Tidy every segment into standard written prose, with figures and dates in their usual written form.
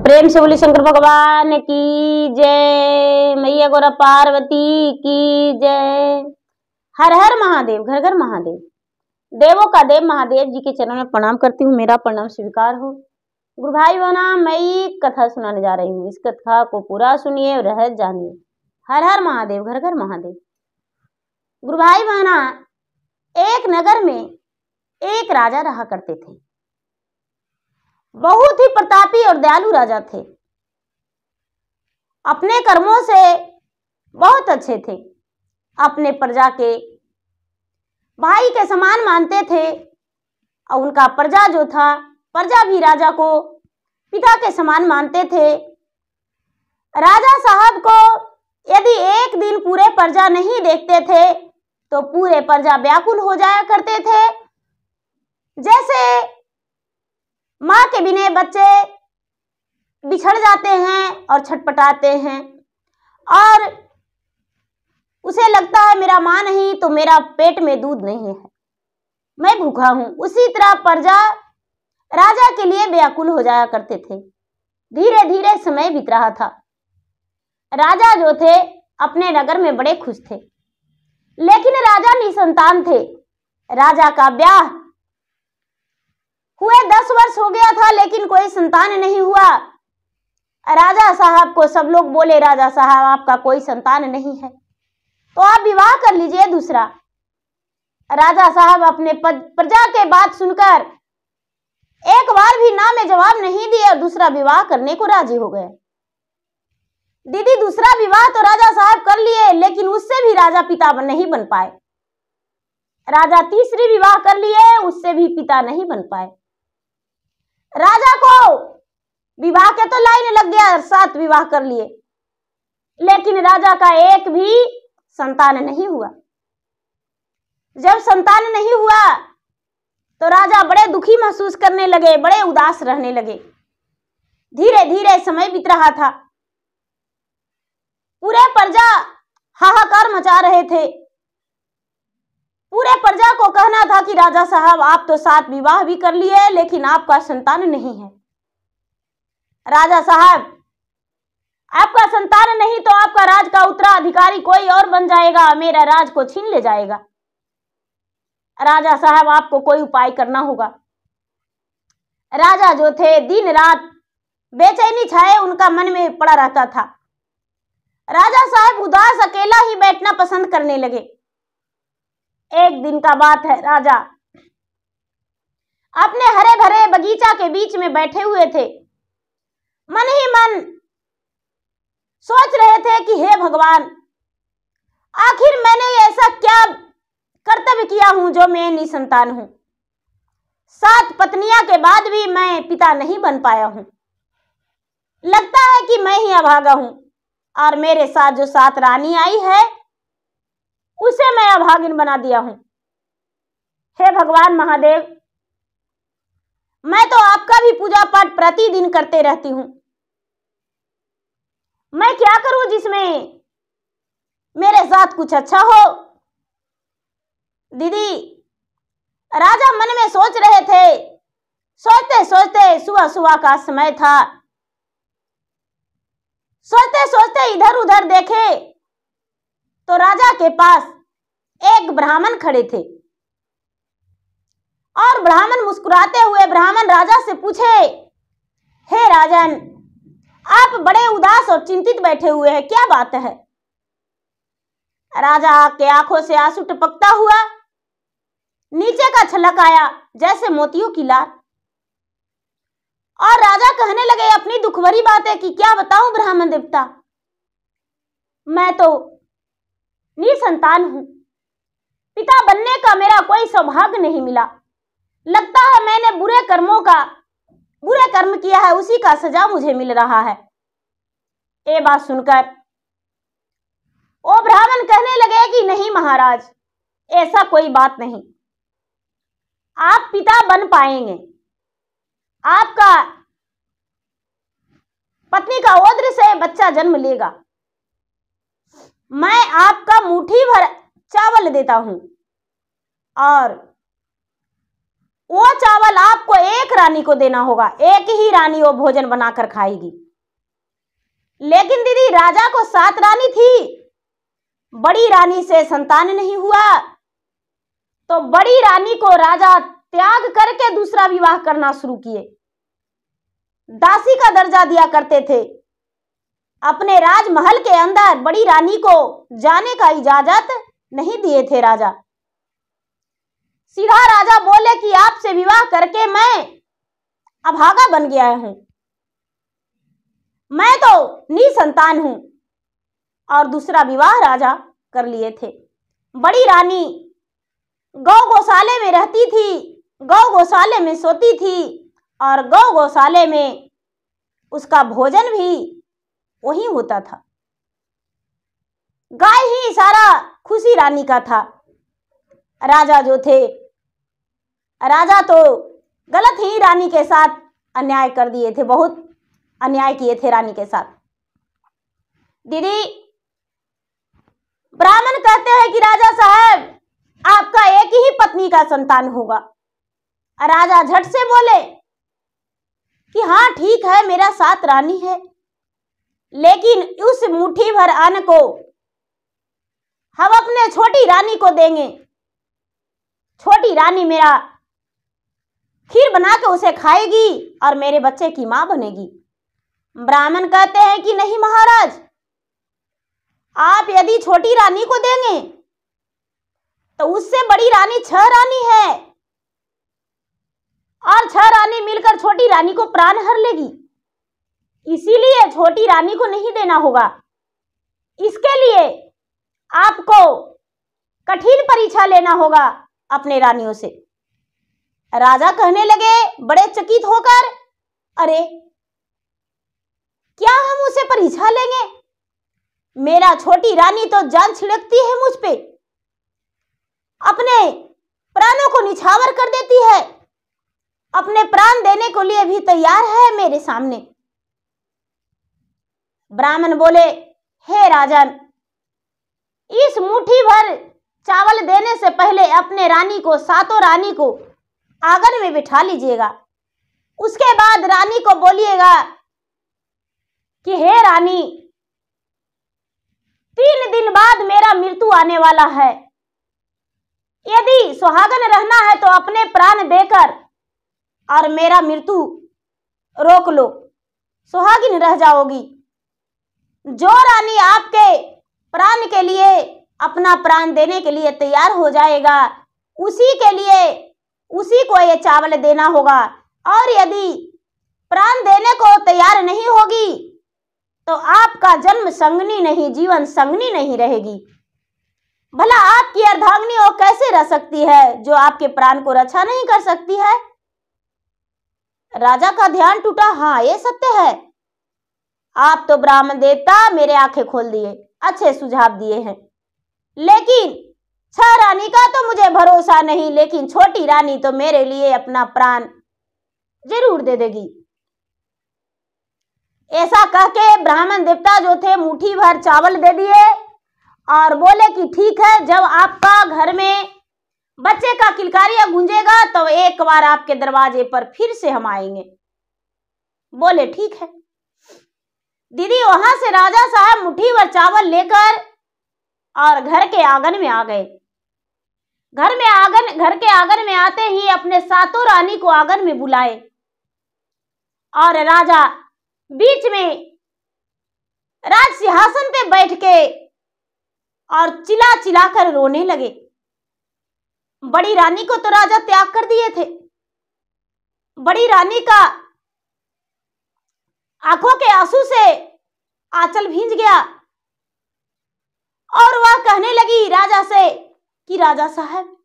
प्रेम से बोली शंकर भगवान की जय, मैया गौरा पार्वती की जय। हर हर महादेव, घर घर महादेव। देवों का देव महादेव जी के चरणों में प्रणाम करती हूँ। मेरा प्रणाम स्वीकार हो। गुरु भाई बहना, मैं एक कथा सुनाने जा रही हूँ। इस कथा को पूरा सुनिए और रहस्य जानिए। हर हर महादेव, घर घर महादेव। गुरु भाई बहना, एक नगर में एक राजा रहा करते थे। बहुत ही प्रतापी और दयालु राजा थे। अपने कर्मों से बहुत अच्छे थे। अपने प्रजा के भाई के समान मानते थे और उनका प्रजा जो था, प्रजा भी राजा को पिता के समान मानते थे। राजा साहब को यदि एक दिन पूरे प्रजा नहीं देखते थे तो पूरे प्रजा व्याकुल हो जाया करते थे। जैसे माँ के बिना बच्चे बिछड़ जाते हैं और छटपटाते हैं और उसे लगता है मेरा माँ नहीं तो मेरा पेट में दूध नहीं है, मैं भूखा हूं। उसी तरह प्रजा राजा के लिए व्याकुल हो जाया करते थे। धीरे धीरे समय बीत रहा था। राजा जो थे अपने नगर में बड़े खुश थे, लेकिन राजा निसंतान थे। राजा का ब्याह हुए 10 वर्ष हो गया था, लेकिन कोई संतान नहीं हुआ। राजा साहब को सब लोग बोले, राजा साहब आपका कोई संतान नहीं है तो आप विवाह कर लीजिए दूसरा। राजा साहब अपने प्रजा के बात सुनकर एक बार भी ना में जवाब नहीं दिए और दूसरा विवाह करने को राजी हो गए। दीदी दूसरा विवाह तो राजा साहब कर लिए, लेकिन उससे भी राजा पिता नहीं बन पाए। राजा तीसरी विवाह कर लिए, उससे भी पिता नहीं बन पाए। राजा को विवाह के तो लाइन लग गया, 7 विवाह कर लिए, लेकिन राजा का एक भी संतान नहीं हुआ। जब संतान नहीं हुआ तो राजा बड़े दुखी महसूस करने लगे, बड़े उदास रहने लगे। धीरे धीरे समय बीत रहा था। पूरे प्रजा हाहाकार मचा रहे थे। पूरे प्रजा को कहना था कि राजा साहब आप तो 7 विवाह भी कर लिए, लेकिन आपका संतान नहीं है। राजा साहब आपका संतान नहीं तो आपका राज का उत्तराधिकारी कोई और बन जाएगा, मेरा राज को छीन ले जाएगा। राजा साहब आपको कोई उपाय करना होगा। राजा जो थे दिन रात बेचैनी छाए उनका मन में पड़ा रहता था। राजा साहब उदास अकेला ही बैठना पसंद करने लगे। एक दिन का बात है, राजा अपने हरे भरे बगीचा के बीच में बैठे हुए थे। मन ही मन सोच रहे थे कि हे भगवान, आखिर मैंने ऐसा क्या कर्तव्य किया हूं जो मैं निसंतान हूं। 7 पत्नियां के बाद भी मैं पिता नहीं बन पाया हूं। लगता है कि मैं ही अभागा हूं और मेरे साथ जो 7 रानी आई है उसे मैं अभागिन बना दिया हूं। हे भगवान महादेव, मैं तो आपका भी पूजा पाठ प्रतिदिन करते रहती हूं। मैं क्या करूं जिसमें मेरे साथ कुछ अच्छा हो। दीदी राजा मन में सोच रहे थे। सोचते सोचते सुबह सुबह का समय था। सोचते सोचते इधर उधर देखे तो राजा के पास एक ब्राह्मण खड़े थे और ब्राह्मण मुस्कुराते हुए ब्राह्मण राजा से पूछे, हे राजन, आप बड़े उदास और चिंतित बैठे हुए हैं, क्या बात है। राजा के आंखों से आंसू टपकता हुआ नीचे का छलक आया जैसे मोतियों की लार। और राजा कहने लगे अपनी दुख भरी बातें कि क्या बताऊं ब्राह्मण देवता, मैं तो निसंतान हूं। पिता बनने का मेरा कोई सौभाग्य नहीं मिला। लगता है मैंने बुरे कर्म किया है, उसी का सजा मुझे मिल रहा है। ये बात सुनकर वो ब्राह्मण कहने लगे कि नहीं महाराज, ऐसा कोई बात नहीं, आप पिता बन पाएंगे। आपका पत्नी का ओद्र से बच्चा जन्म लेगा। मैं आपका मुट्ठी भर चावल देता हूं और वो चावल आपको एक रानी को देना होगा, एक ही रानी वो भोजन बनाकर खाएगी। लेकिन दीदी राजा को 7 रानी थी, बड़ी रानी से संतान नहीं हुआ, तो बड़ी रानी को राजा त्याग करके दूसरा विवाह करना शुरू किए। दासी का दर्जा दिया करते थे। अपने राजमहल के अंदर बड़ी रानी को जाने का इजाजत नहीं दिए थे राजा। सीधा राजा बोले कि आपसे विवाह करके मैं अभागा बन गया हूं, मैं तो निसंतान हूं, और दूसरा विवाह राजा कर लिए थे। बड़ी रानी गौ गौशाले में रहती थी, गौ गौशाले में सोती थी, और गौ गौशाले में उसका भोजन भी वही होता था। गाय ही सारा खुशी रानी का था। राजा जो थे, राजा तो गलत ही रानी के साथ अन्याय कर दिए थे, बहुत अन्याय किए थे रानी के साथ। दीदी ब्राह्मण कहते हैं कि राजा साहब आपका एक ही पत्नी का संतान होगा। राजा झट से बोले कि हाँ ठीक है, मेरा 7 रानी है, लेकिन उस मुट्ठी भर अन्न को हम अपने छोटी रानी को देंगे। छोटी रानी मेरा खीर बना के उसे खाएगी और मेरे बच्चे की मां बनेगी। ब्राह्मण कहते हैं कि नहीं महाराज, आप यदि छोटी रानी को देंगे तो उससे बड़ी रानी 6 रानी है, और 6 रानी मिलकर छोटी रानी को प्राण हर लेगी, इसीलिए छोटी रानी को नहीं देना होगा। इसके लिए आपको कठिन परीक्षा लेना होगा अपने रानियों से। राजा कहने लगे बड़े चकित होकर, अरे क्या हम उसे परीक्षा लेंगे? मेरा छोटी रानी तो जान छिड़कती है मुझ पे, अपने प्राणों को निछावर कर देती है, अपने प्राण देने को लिए भी तैयार है मेरे सामने। ब्राह्मण बोले, हे राजन, इस मुट्ठी भर चावल देने से पहले अपने रानी को, 7 रानी को आंगन में बिठा लीजिएगा। उसके बाद रानी को बोलिएगा कि हे रानी, 3 दिन बाद मेरा मृत्यु आने वाला है, यदि सुहागन रहना है तो अपने प्राण देकर और मेरा मृत्यु रोक लो, सुहागिन रह जाओगी। जो रानी आपके प्राण के लिए, अपना प्राण देने के लिए तैयार हो जाएगा, उसी को ये चावल देना होगा, और यदि प्राण देने को तैयार नहीं होगी तो आपका जन्म संगनी नहीं, जीवन संगनी नहीं रहेगी। भला आपकी अर्धांगिनी वो कैसे रह सकती है जो आपके प्राण को रक्षा नहीं कर सकती है? राजा का ध्यान टूटा। हाँ, ये सत्य है, आप तो ब्राह्मण देवता मेरे आंखें खोल दिए, अच्छे सुझाव दिए हैं, लेकिन 6 रानी का तो मुझे भरोसा नहीं, लेकिन छोटी रानी तो मेरे लिए अपना प्राण जरूर दे देगी। ऐसा कह के ब्राह्मण देवता जो थे मुट्ठी भर चावल दे दिए और बोले कि ठीक है, जब आपका घर में बच्चे का किलकारिया गूंजेगा तो एक बार आपके दरवाजे पर फिर से हम आएंगे। बोले ठीक है। दीदी वहां से राजा साहब मुट्ठी भर चावल लेकर और घर के आंगन में आ गए। घर के आंगन में आते ही अपने 7 रानी को आंगन में बुलाए और राजा बीच में राज सिंहासन पे बैठ के और चिल्ला चिल्लाकर रोने लगे। बड़ी रानी को तो राजा त्याग कर दिए थे। बड़ी रानी का आंखों के आंसू से आंचल भींज गया और वह कहने लगी राजा से कि राजा साहब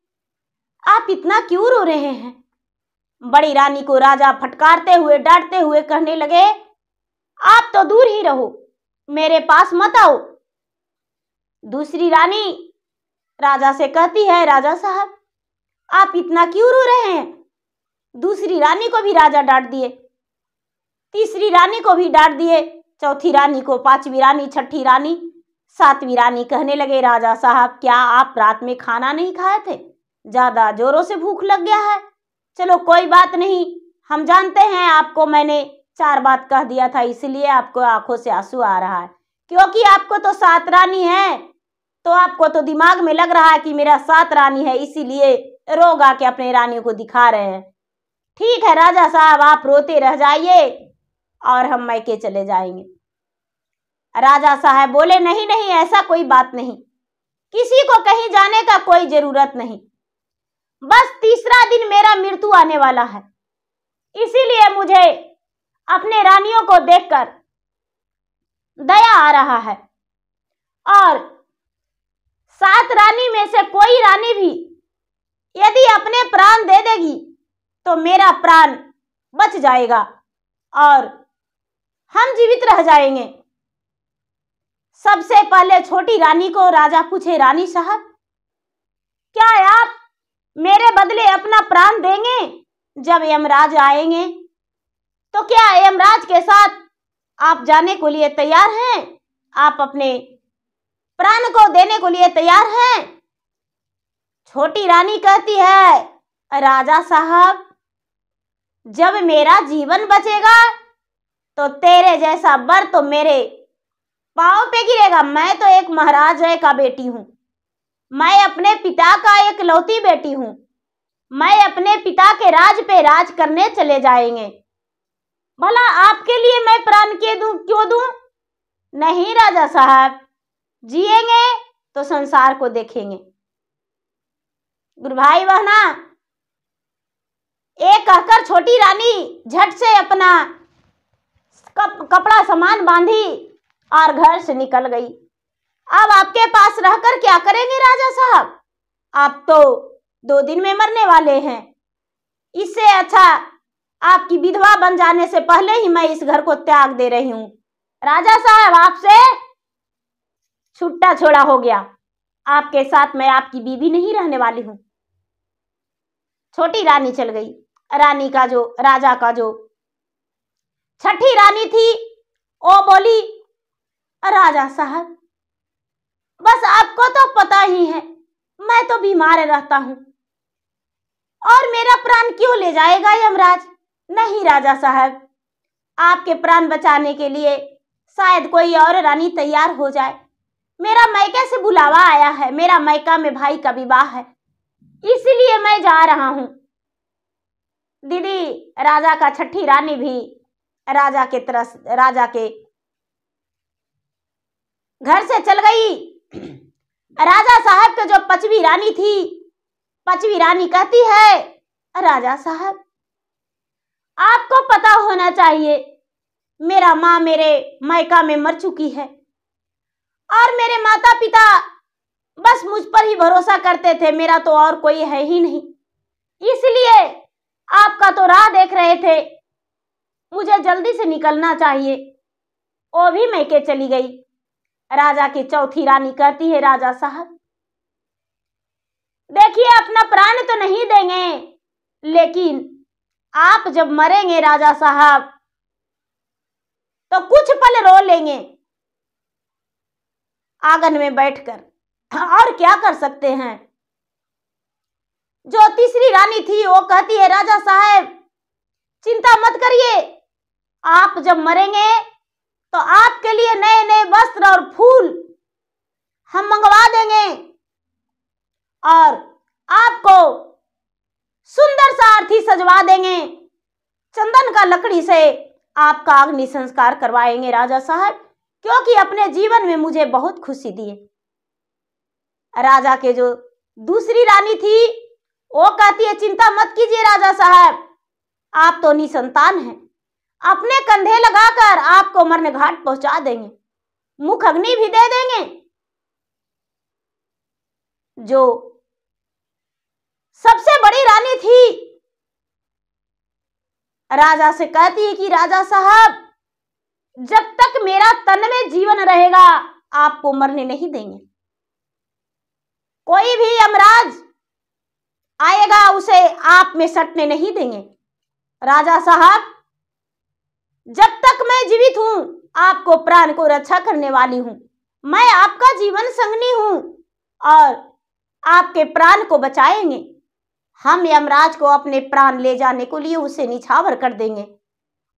आप इतना क्यों रो रहे हैं? बड़ी रानी को राजा फटकारते हुए, डांटते हुए कहने लगे, आप तो दूर ही रहो, मेरे पास मत आओ। दूसरी रानी राजा से कहती है, राजा साहब आप इतना क्यों रो रहे हैं? दूसरी रानी को भी राजा डांट दिए, तीसरी रानी को भी डांट दिए, चौथी रानी को, 5वीं रानी, 6ठी रानी, 7वीं रानी कहने लगे, राजा साहब क्या आप रात में खाना नहीं खाए थे? ज्यादा जोरों से भूख लग गया है? चलो कोई बात नहीं, हम जानते हैं आपको मैंने 4 बात कह दिया था, इसलिए आपको आंखों से आंसू आ रहा है, क्योंकि आपको तो 7 रानी है, तो आपको तो दिमाग में लग रहा है कि मेरा 7 रानी है, इसीलिए रोग आके अपने रानी को दिखा रहे हैं। ठीक है राजा साहब, आप रोते रह जाइए और हम मैके चले जाएंगे। राजा साहब बोले नहीं नहीं, ऐसा कोई बात नहीं, किसी को कहीं जाने का कोई जरूरत नहीं, बस तीसरा दिन मेरा मृत्यु आने वाला है, इसीलिए मुझे अपने रानियों को देखकर दया आ रहा है, और 7 रानी में से कोई रानी भी यदि अपने प्राण दे देगी तो मेरा प्राण बच जाएगा और हम जीवित रह जाएंगे। सबसे पहले छोटी रानी को राजा पूछे, रानी साहब क्या आप मेरे बदले अपना प्राण देंगे? जब यमराज आएंगे तो क्या यमराज के साथ आप जाने को लिए तैयार हैं? आप अपने प्राण को देने को लिए तैयार हैं? छोटी रानी कहती है, राजा साहब जब मेरा जीवन बचेगा तो तेरे जैसा वर तो मेरे पांव पे गिरेगा। मैं तो एक महाराज का बेटी हूं, मैं अपने पिता का एक लौती बेटी हूं, मैं अपने पिता के राज पे राज करने चले जाएंगे, भला आपके लिए मैं प्राण क्यों दूं? नहीं राजा साहब, जिएंगे तो संसार को देखेंगे। गुरु भाई बहना, एक कहकर छोटी रानी झट से अपना कपड़ा सामान बांधी और घर से निकल गई। अब आपके पास रहकर क्या करेंगे राजा साहब? आप तो 2 दिन में मरने वाले हैं, इससे अच्छा आपकी विधवा बन जाने से पहले ही मैं इस घर को त्याग दे रही हूं। राजा साहब आपसे छुट्टा छोड़ा हो गया, आपके साथ मैं आपकी बीवी नहीं रहने वाली हूं। छोटी रानी चल गई। राजा का जो छठी रानी थी वो बोली, राजा साहब बस आपको तो पता ही है मैं तो बीमार रहता हूं और मेरा प्राण क्यों ले जाएगा यमराज? नहीं राजा साहब, आपके प्राण बचाने के लिए शायद कोई और रानी तैयार हो जाए। मेरा मैके से बुलावा आया है, मेरा मैका में भाई का विवाह है, इसलिए मैं जा रहा हूं। दीदी राजा का छठी रानी भी राजा के घर से चल गई। राजा साहब के जो 5वीं रानी थी, 5वीं रानी कहती है, राजा साहब आपको पता होना चाहिए मेरा माँ मेरे मायका में मर चुकी है और मेरे माता पिता बस मुझ पर ही भरोसा करते थे, मेरा तो और कोई है ही नहीं, इसलिए आपका तो राह देख रहे थे, मुझे जल्दी से निकलना चाहिए। वो भी मैके चली गई। राजा की चौथी रानी कहती है, राजा साहब देखिए अपना प्राण तो नहीं देंगे, लेकिन आप जब मरेंगे राजा साहब तो कुछ पल रो लेंगे आंगन में बैठकर, और क्या कर सकते हैं। जो तीसरी रानी थी वो कहती है, राजा साहब चिंता मत करिए, आप जब मरेंगे तो आपके लिए नए नए वस्त्र और फूल हम मंगवा देंगे और आपको सुंदर सा अर्थी सजवा देंगे, चंदन का लकड़ी से आपका अग्नि संस्कार करवाएंगे राजा साहब, क्योंकि अपने जीवन में मुझे बहुत खुशी दिए। राजा के जो दूसरी रानी थी वो कहती है, चिंता मत कीजिए राजा साहब, आप तो निसंतान हैं, अपने कंधे लगाकर आपको मरने घाट पहुंचा देंगे, मुख अग्नि भी दे देंगे। जो सबसे बड़ी रानी थी राजा से कहती है कि राजा साहब जब तक मेरा तन में जीवन रहेगा आपको मरने नहीं देंगे, कोई भी यमराज आएगा उसे आप में सटने नहीं देंगे। राजा साहब जब तक मैं जीवित हूं आपको प्राण को रक्षा करने वाली हूं, मैं आपका जीवन संगनी हूं और आपके प्राण को बचाएंगे। हम यमराज को अपने प्राण ले जाने को लिए उसे निछावर कर देंगे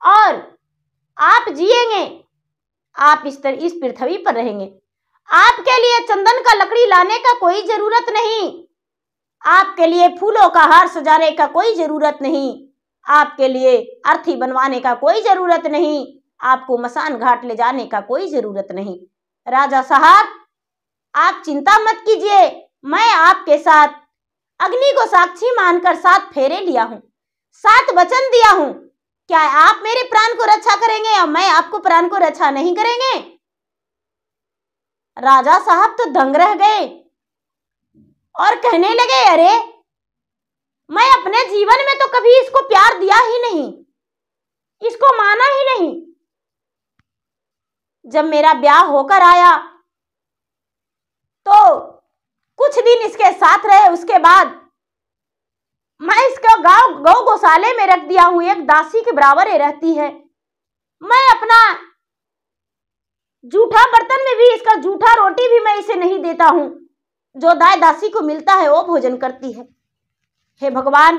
और आप जिएंगे, आप इस पृथ्वी पर रहेंगे। आपके लिए चंदन का लकड़ी लाने का कोई जरूरत नहीं, आपके लिए फूलों का हार सजाने का कोई जरूरत नहीं, आपके लिए अर्थी बनवाने का कोई जरूरत नहीं, आपको मसान घाट ले जाने का कोई जरूरत नहीं। राजा साहब, आप चिंता मत कीजिए, मैं आपके साथ अग्नि को साक्षी मानकर 7 फेरे लिया हूं, 7 वचन दिया हूं। क्या आप मेरे प्राण को रक्षा करेंगे या मैं आपको प्राण को रक्षा नहीं करेंगे? राजा साहब तो दंग रह गए और कहने लगे, अरे मैं अपने जीवन में तो कभी इसको प्यार दिया ही नहीं, इसको माना ही नहीं। जब मेरा ब्याह होकर आया तो कुछ दिन इसके साथ रहे, उसके बाद मैं इसको गौ गौशाले में रख दिया हूं, एक दासी के बराबर ये रहती है। मैं अपना जूठा बर्तन में भी, इसका जूठा रोटी भी मैं इसे नहीं देता हूं, जो दाई दासी को मिलता है वो भोजन करती है। हे भगवान,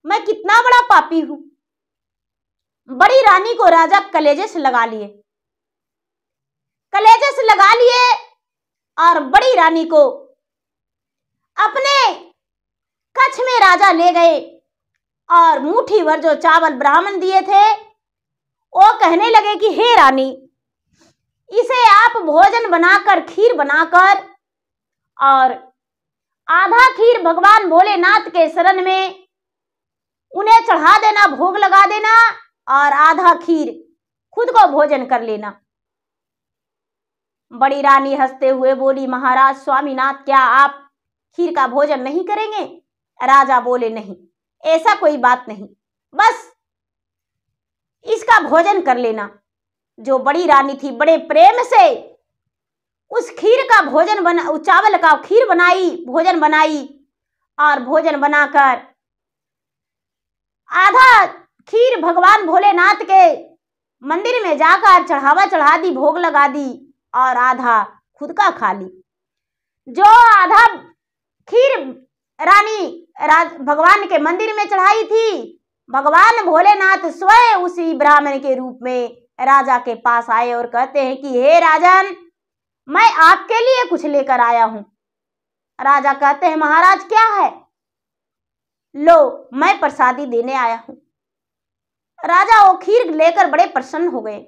मैं कितना बड़ा पापी हूं। बड़ी रानी को राजा कलेजे से लगा लिए, कलेजे से लगा लिए और बड़ी रानी को अपने कक्ष में राजा ले गए और मुट्ठी भर जो चावल ब्राह्मण दिए थे वो कहने लगे कि हे रानी, इसे आप भोजन बनाकर, खीर बनाकर और आधा खीर भगवान भोलेनाथ के शरण में उन्हें चढ़ा देना, भोग लगा देना और आधा खीर खुद को भोजन कर लेना। बड़ी रानी हंसते हुए बोली, महाराज स्वामीनाथ, क्या आप खीर का भोजन नहीं करेंगे? राजा बोले, नहीं, ऐसा कोई बात नहीं, बस इसका भोजन कर लेना। जो बड़ी रानी थी बड़े प्रेम से उस खीर का भोजन बना, उस चावल का खीर बनाई, भोजन बनाई और भोजन बनाकर आधा खीर भगवान भोलेनाथ के मंदिर में जाकर चढ़ावा चढ़ा दी, भोग लगा दी और आधा खुद का खा ली। जो आधा खीर रानी भगवान के मंदिर में चढ़ाई थी, भगवान भोलेनाथ स्वयं उसी ब्राह्मण के रूप में राजा के पास आए और कहते हैं कि हे राजन, मैं आपके लिए कुछ लेकर आया हूं। राजा कहते हैं, महाराज क्या है? लो, मैं प्रसादी देने आया हूं। राजा वो खीर लेकर बड़े प्रसन्न हो गए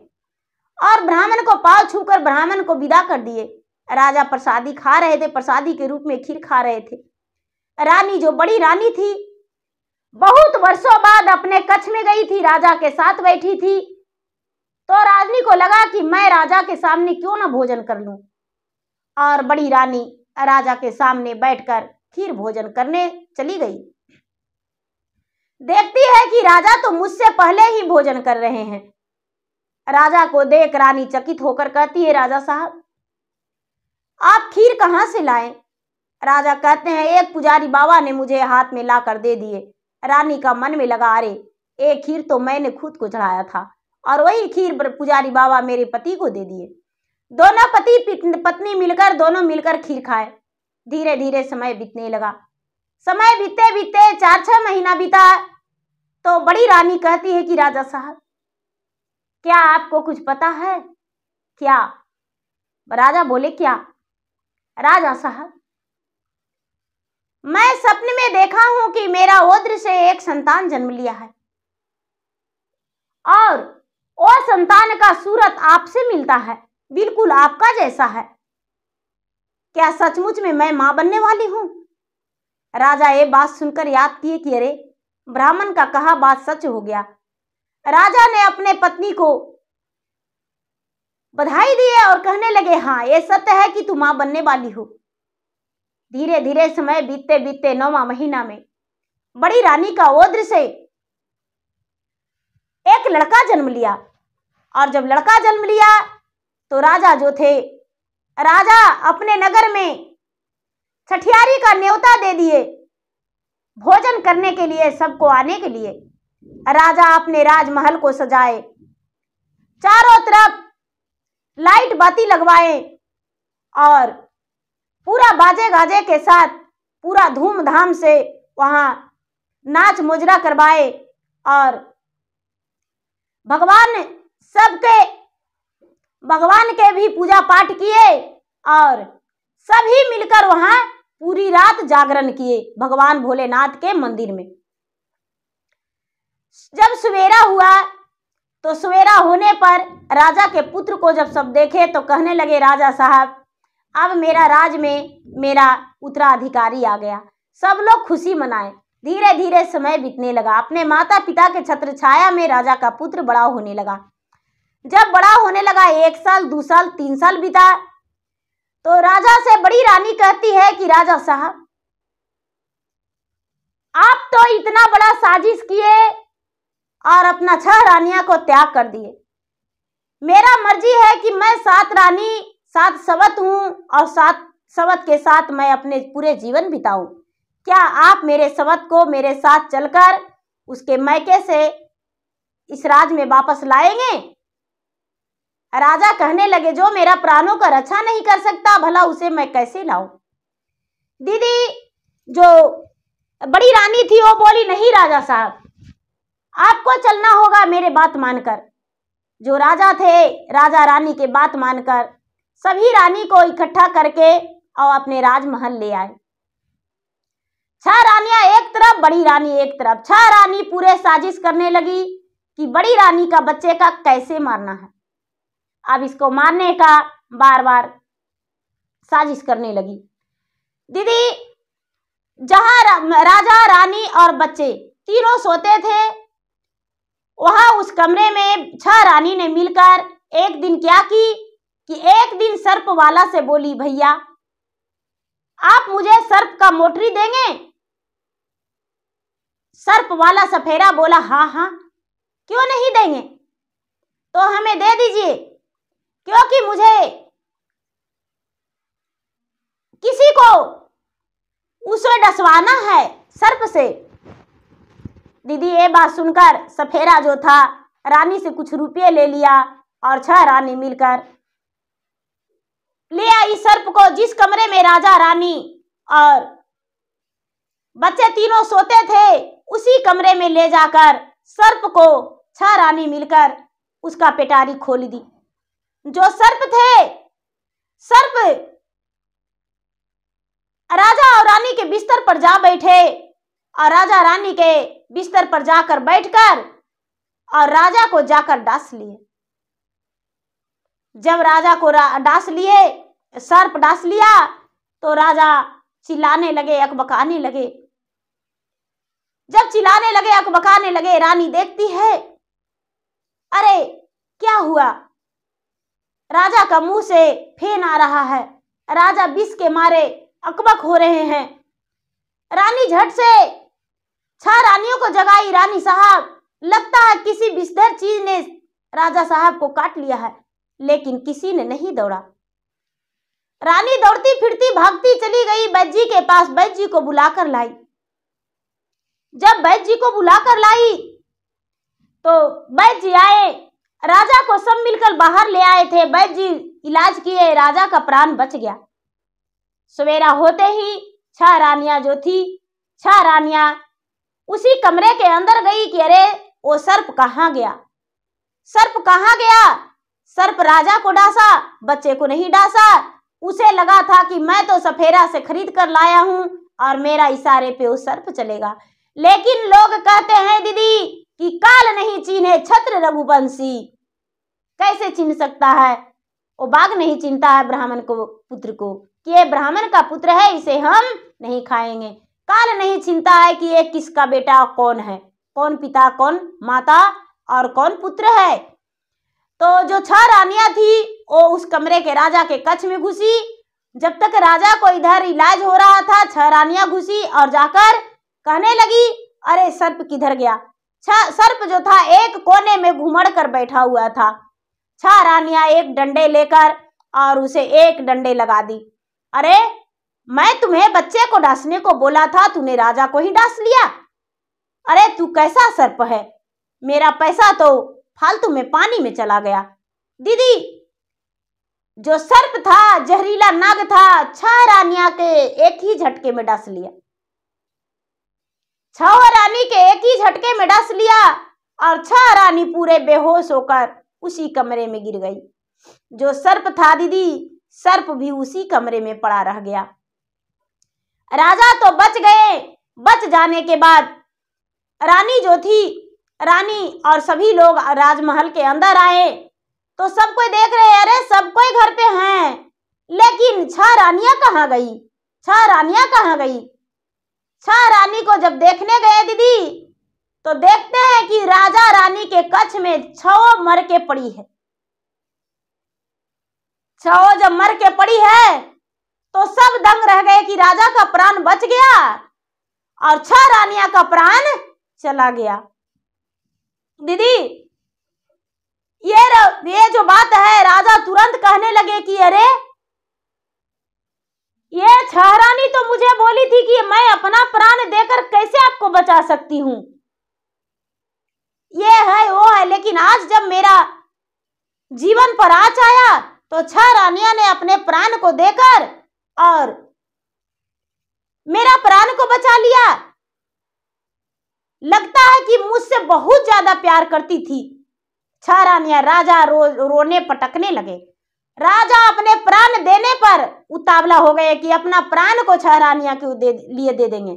और ब्राह्मण को पांव छूकर ब्राह्मण को विदा कर दिए। राजा प्रसादी खा रहे थे, प्रसादी के रूप में खीर खा रहे थे। रानी, जो बड़ी रानी थी, बहुत वर्षों बाद अपने कक्ष में गई थी, राजा के साथ बैठी थी, तो रानी को लगा कि मैं राजा के सामने क्यों ना भोजन कर लूं, और बड़ी रानी राजा के सामने बैठकर खीर भोजन करने चली गई। देखती है कि राजा तो मुझसे पहले ही भोजन कर रहे हैं। राजा को देख रानी चकित होकर कहती है, राजा साहब, आप खीर कहां से लाए? राजा कहते हैं, एक पुजारी बाबा ने मुझे हाथ में ला कर दे दिए। रानी का मन में लगा, अरे एक खीर तो मैंने खुद को चढ़ाया था और वही खीर पुजारी बाबा मेरे पति को दे दिए। दोनों पति पत्नी मिलकर, दोनों मिलकर खीर खाए। धीरे धीरे समय बीतने लगा। समय बीते बीते 4-6 महीना बीता तो बड़ी रानी कहती है कि राजा साहब, क्या आपको कुछ पता है? क्या? राजा बोले, क्या? राजा साहब, मैं सपने में देखा हूं कि मेरा ओद्र से एक संतान जन्म लिया है और वो संतान का सूरत आपसे मिलता है, बिल्कुल आपका जैसा है। क्या सचमुच में मैं मां बनने वाली हूं? राजा ये बात सुनकर याद किए कि अरे, ब्राह्मण का कहा बात सच हो गया। राजा ने अपने पत्नी को बधाई दी और कहने लगे, हाँ, ये सत्य है कि तुम मां बनने वाली हो। धीरे धीरे समय बीतते बीतते 9वां महीना में बड़ी रानी का ओद्र से एक लड़का जन्म लिया और जब लड़का जन्म लिया तो राजा जो थे, राजा अपने नगर में छठियारी का न्योता दे दिए भोजन करने के लिए, सबको आने के लिए। राजा अपने राजमहल को सजाए, चारों तरफ लाइट बाती लगवाए और पूरा बाजे गाजे के साथ पूरा धूमधाम से वहां नाच मुजरा करवाए और भगवान के भी पूजा पाठ किए और सभी मिलकर वहां पूरी रात जागरण किए भगवान भोलेनाथ के मंदिर में। जब सवेरा हुआ तो सवेरा होने पर राजा के पुत्र को जब सब देखे तो कहने लगे, राजा साहब अब मेरा राज में मेरा उत्तराधिकारी आ गया। सब लोग खुशी मनाए। धीरे धीरे समय बीतने लगा। अपने माता पिता के छत्र छाया में राजा का पुत्र बड़ा होने लगा। जब बड़ा होने लगा, 1 साल 2 साल 3 साल बीता तो राजा से बड़ी रानी कहती है कि राजा साहब आप तो इतना बड़ा साजिश किए और अपना 6 रानियां को त्याग कर दिए। मेरा मर्जी है कि मैं 7 रानी 7 सवत हूं और 7 सवत के साथ मैं अपने पूरे जीवन बिताऊं। क्या आप मेरे सवत को मेरे साथ चलकर उसके मैके से इस राज में वापस लाएंगे? राजा कहने लगे, जो मेरा प्राणों का रक्षा नहीं कर सकता भला उसे मैं कैसे लाऊं? दीदी जो बड़ी रानी थी वो बोली, नहीं राजा साहब आपको चलना होगा मेरे बात मानकर। जो राजा थे राजा रानी के बात मानकर सभी रानी को इकट्ठा करके और अपने राजमहल ले आए। 6 रानियां एक तरफ बड़ी रानी एक तरफ। 6 रानी पूरे साजिश करने लगी कि बड़ी रानी का बच्चे का कैसे मारना है। अब इसको मारने का बार बार साजिश करने लगी। दीदी जहां राजा रानी और बच्चे तीनों सोते थे वहां उस कमरे में 6 रानी ने मिलकर एक दिन क्या की कि एक दिन सर्प वाला से बोली, भैया आप मुझे सर्प का मोटरी देंगे? सर्प वाला सफेरा बोला, हाँ हाँ क्यों नहीं देंगे, तो हमें दे दीजिए क्योंकि मुझे किसी को उसे डसवाना है सर्प से। दीदी ये बात सुनकर सफेरा जो था रानी से कुछ रुपये ले लिया और 6 रानी मिलकर ले आई सर्प को। जिस कमरे में राजा रानी और बच्चे तीनों सोते थे उसी kमरे में ले जाकर सर्प को 6 रानी मिलकर उसका पेटारी खोल दी। जो सर्प थे, सर्प राजा और रानी के बिस्तर पर जा बैठे और राजा रानी के बिस्तर पर जाकर बैठकर और राजा को जाकर डांस लिए। जब राजा को डांस लिए, सर्प डांस लिया तो राजा चिल्लाने लगे, अकबकाने लगे। जब चिल्लाने लगे, अकबकाने लगे, रानी देखती है, अरे क्या हुआ? राजा का मुंह से फेन आ रहा है। राजा विष के मारे अकबक हो रहे हैं। रानी झट से 6 रानियों को जगाई। रानी साहब लगता है किसी विषधर चीज ने राजा साहब को काट लिया है, लेकिन किसी ने नहीं दौड़ा। रानी दौड़ती फिरती भागती चली गई वैद्य जी के पास, वैद्य जी को बुलाकर लाई। जब वैद्य जी को बुलाकर लाई तो वैद्य जी आए, राजा को सब मिलकर बाहर ले आए थे। वैद्य जी इलाज किए, राजा का प्राण बच गया। सवेरा होते ही 6 रानियां जो थी, 6 रानियां उसी कमरे के अंदर गई कि अरे वो सर्प कहाँ गया, सर्प कहाँ गया। सर्प राजा को डांसा, बच्चे को नहीं डांसा। उसे लगा था कि मैं तो सफेरा से खरीद कर लाया हूं और मेरा इशारे पे वो सर्प चलेगा। लेकिन लोग कहते हैं दीदी कि काल नहीं चीन्हे छत्र रघुवंशी। कैसे चिन्ह सकता है? वो बाघ नहीं चिन्हता है ब्राह्मण को पुत्र को कि ये ब्राह्मण का पुत्र है, इसे हम नहीं खाएंगे। काल नहीं चिन्हता है कि ये किसका बेटा कौन है, कौन पिता कौन माता और कौन पुत्र है। तो जो 6 रानियां थी वो उस कमरे के राजा के कक्ष में घुसी। जब तक राजा को इधर इलाज हो रहा था, 6 रानियां घुसी और जाकर कहने लगी, अरे सर्प किधर गया। सर्प जो था एक कोने में घुमड़ कर बैठा हुआ था। 6 रानियां एक डंडे लेकर और उसे एक डंडे लगा दी। अरे मैं तुम्हें बच्चे को डांसने को बोला था, तूने राजा को ही डांस लिया। अरे तू कैसा सर्प है, मेरा पैसा तो फालतू में पानी में चला गया। दीदी जो सर्प था, जहरीला नाग था, 6 रानियां के एक ही झटके में डांस लिया। छह रानी के एक ही झटके में डस लिया और 6 रानी पूरे बेहोश होकर उसी कमरे में गिर गई। जो सर्प था दीदी, सर्प भी उसी कमरे में पड़ा रह गया। राजा तो बच गए। बच जाने के बाद रानी जो थी, रानी और सभी लोग राजमहल के अंदर आए तो सब कोई देख रहे, अरे सब कोई घर पे हैं, लेकिन 6 रानियां कहाँ गई? 6 रानियां कहाँ गई? 6 रानी को जब देखने गए दीदी, तो देखते हैं कि राजा रानी के कक्ष में 6 मर के पड़ी है। 6 जब मर के पड़ी है तो सब दंग रह गए कि राजा का प्राण बच गया और 6 रानियां का प्राण चला गया। दीदी ये जो बात है, राजा तुरंत कहने लगे कि अरे ये 6 रानी तो मुझे बोली थी कि मैं अपना प्राण देकर कैसे आपको बचा सकती हूं, ये है वो है, लेकिन आज जब मेरा जीवन पर आँच आया तो 6 रानियां ने अपने प्राण को देकर और मेरा प्राण को बचा लिया। लगता है कि मुझसे बहुत ज्यादा प्यार करती थी 6 रानियां। राजा रोने पटकने लगे। राजा अपने प्राण देने पर उतावला हो गए कि अपना प्राण को 6 रानियां के लिए दे देंगे।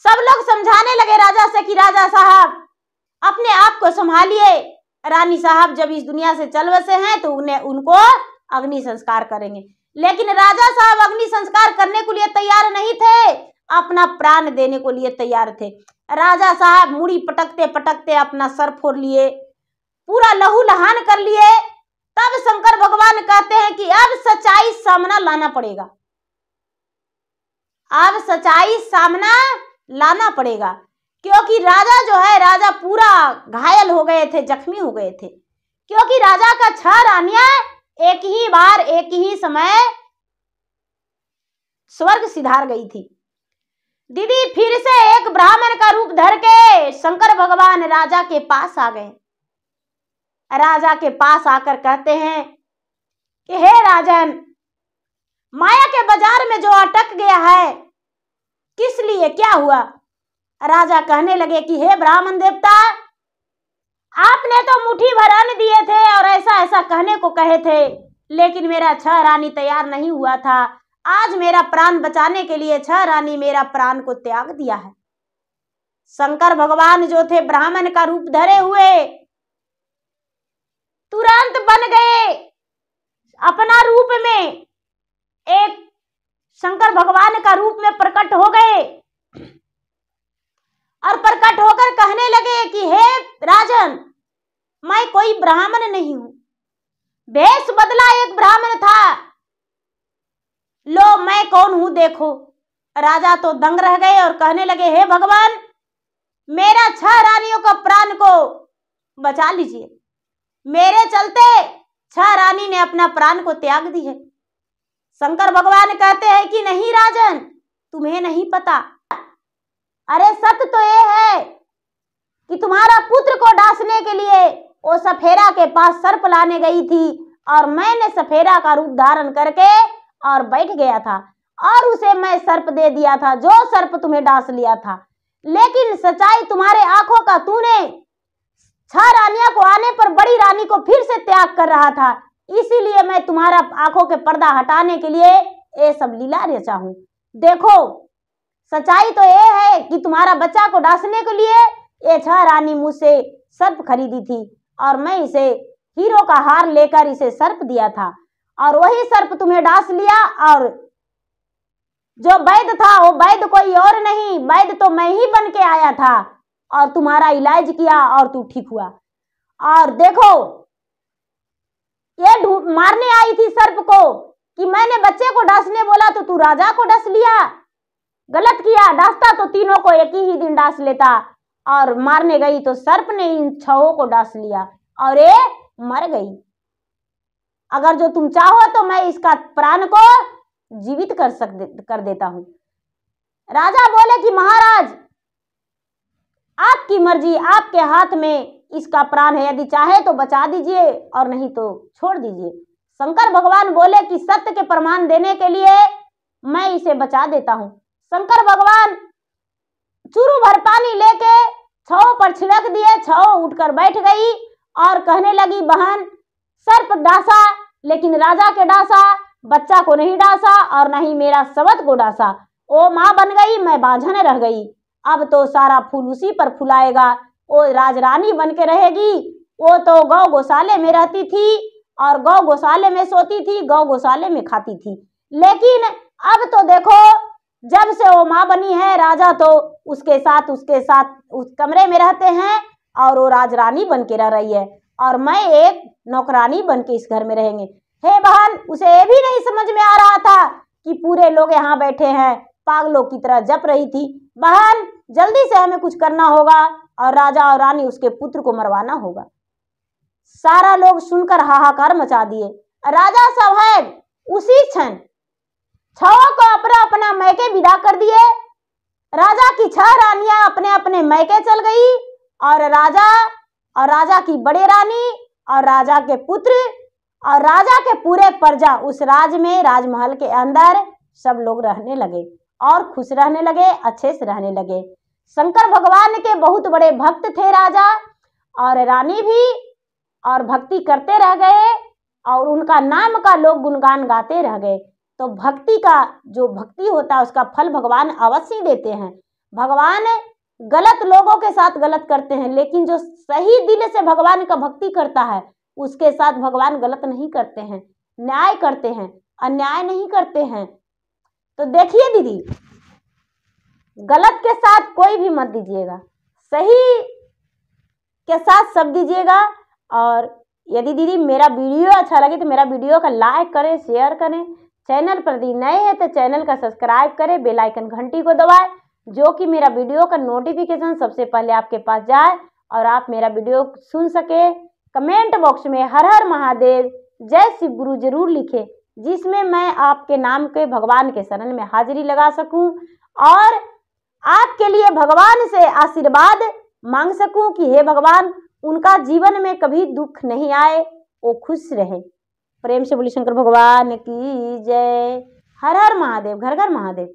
सब लोग समझाने लगे राजा से कि राजा साहब अपने आप को संभालिए, रानी साहब जब इस दुनिया से चल बसे हैं तो उनको अग्नि संस्कार करेंगे। लेकिन राजा साहब अग्नि संस्कार करने के लिए तैयार नहीं थे, अपना प्राण देने को लिए तैयार थे। राजा साहब मुड़ी पटकते पटकते अपना सर फोड़ लिए, पूरा लहू लहान कर लिए। तब शंकर भगवान कहते हैं कि अब सच्चाई सामना लाना पड़ेगा, अब सच्चाई सामना लाना पड़ेगा, क्योंकि राजा जो है, राजा पूरा घायल हो गए थे, जख्मी हो गए थे, क्योंकि राजा का 6 रानियां एक ही बार एक ही समय स्वर्ग सिधार गई थी। दीदी फिर से एक ब्राह्मण का रूप धर के शंकर भगवान राजा के पास आ गए। राजा के पास आकर कहते हैं कि हे राजन, माया के बाजार में जो अटक गया है, किस लिए, क्या हुआ? राजा कहने लगे कि हे ब्राह्मण देवता, आपने तो मुट्ठी भर अन्न दिए थे और ऐसा ऐसा कहने को कहे थे, लेकिन मेरा 6 रानी तैयार नहीं हुआ था। आज मेरा प्राण बचाने के लिए 6 रानी मेरा प्राण को त्याग दिया है। शंकर भगवान जो थे ब्राह्मण का रूप धरे हुए तुरंत बन गए अपना रूप में, एक शंकर भगवान का रूप में प्रकट हो गए और प्रकट होकर कहने लगे कि हे राजन, मैं कोई ब्राह्मण नहीं हूं, भेष बदला एक ब्राह्मण था, लो मैं कौन हूं देखो। राजा तो दंग रह गए और कहने लगे हे भगवान, मेरा 6 रानियों का प्राण को बचा लीजिए, मेरे चलते 6 रानी ने अपना प्राण को त्याग दी है। शंकर भगवान कहते हैं कि नहीं राजन, तुम्हें नहीं पता, अरे सत्य तो ये है कि तुम्हारा पुत्र को डांसने के लिए वो सफेरा के पास सर्प लाने गई थी और मैंने सफेरा का रूप धारण करके और बैठ गया था और उसे मैं सर्प दे दिया था, जो सर्प तुम्हें डांस लिया था। लेकिन सच्चाई तुम्हारे आंखों का, तूने 6 रानियां को आने पर बड़ी रानी को फिर से त्याग कर रहा था, इसीलिए मैं तुम्हारा आंखों के पर्दा हटाने के लिए ये सब लीला रचा हूं। देखो सच्चाई तो ये है कि तुम्हारा बच्चा को डांसने के लिए ये 6 रानी मुझसे सर्प खरीदी थी और मैं इसे हीरो का हार लेकर इसे सर्प दिया था और वही सर्प तुम्हें डांस लिया, और जो वैद्य था वो वैद्य कोई और नहीं, वैद्य तो मैं ही बन के आया था और तुम्हारा इलाज किया और तू ठीक हुआ। और देखो ये मारने आई थी सर्प को कि मैंने बच्चे को डांसने बोला तो तू राजा को डांस लिया, गलत किया, डांसता तो तीनों को एक ही दिन डांस लेता, और मारने गई तो सर्प ने इन 6 को डांस लिया और ये मर गई। अगर जो तुम चाहो तो मैं इसका प्राण को जीवित कर देता हूं। राजा बोले कि महाराज आपकी मर्जी, आपके हाथ में इसका प्राण है, यदि चाहे तो बचा दीजिए और नहीं तो छोड़ दीजिए। शंकर भगवान बोले कि सत्य के प्रमाण देने के लिए मैं इसे बचा देता हूं। शंकर भगवान चूरू भर पानी लेके छाव पर छिड़क दिए। छाव उठकर बैठ गई और कहने लगी, बहन सर्प डासा लेकिन राजा के डासा, बच्चा को नहीं डासा और न ही मेरा सवत को डासा। ओ माँ बन गई, मैं बांझन रह गई। अब तो सारा फूल उसी पर फुलाएगा। वो राजरानी बन के रहेगी। वो तो गौ गौशाले में रहती थी और गौ गौशाले में सोती थी, गौ गौशाले में खाती थी। लेकिन अब तो देखो, जब से वो माँ बनी है, राजा तो उसके साथ उस कमरे में रहते हैं और वो राजरानी बन के रह रही है और मैं एक नौकरानी बन के इस घर में रहेंगे। हे बहन, उसे ये भी नहीं समझ में आ रहा था कि पूरे लोग यहाँ बैठे हैं, पागलों की तरह जप रही थी। बहन, जल्दी से हमें कुछ करना होगा और राजा और रानी उसके पुत्र को मरवाना होगा। सारा लोग सुनकर हाहाकार मचा दिए। राजा साहब उसी क्षण छहों को अपना अपना मैके विदा कर दिए। राजा की 6 रानियां अपने अपने मैके चल गई और राजा की बड़े रानी और राजा के पुत्र और राजा के पूरे प्रजा उस राजमहल के अंदर सब लोग रहने लगे और खुश रहने लगे, अच्छे से रहने लगे। शंकर भगवान के बहुत बड़े भक्त थे राजा और रानी भी, और भक्ति करते रह गए और उनका नाम का लोग गुणगान गाते रह गए। तो भक्ति का जो भक्ति होता है उसका फल भगवान अवश्य देते हैं। भगवान गलत लोगों के साथ गलत करते हैं, लेकिन जो सही दिल से भगवान का भक्ति करता है उसके साथ भगवान गलत नहीं करते हैं, न्याय करते हैं, अन्याय नहीं करते हैं। तो देखिए दीदी, गलत के साथ कोई भी मत दीजिएगा, सही के साथ सब दीजिएगा। और यदि दीदी मेरा वीडियो अच्छा लगे तो मेरा वीडियो का लाइक करें, शेयर करें। चैनल पर यदि नए हैं तो चैनल का सब्सक्राइब करें, बेल आइकन घंटी को दबाएं, जो कि मेरा वीडियो का नोटिफिकेशन सबसे पहले आपके पास जाए और आप मेरा वीडियो सुन सके। कमेंट बॉक्स में हर हर महादेव, जय शिव गुरु जरूर लिखें, जिसमें मैं आपके नाम के भगवान के शरण में हाजिरी लगा सकूं और आपके लिए भगवान से आशीर्वाद मांग सकूं कि हे भगवान, उनका जीवन में कभी दुख नहीं आए, वो खुश रहे। प्रेम से बोलिए शंकर भगवान की जय। हर हर महादेव, घर घर महादेव।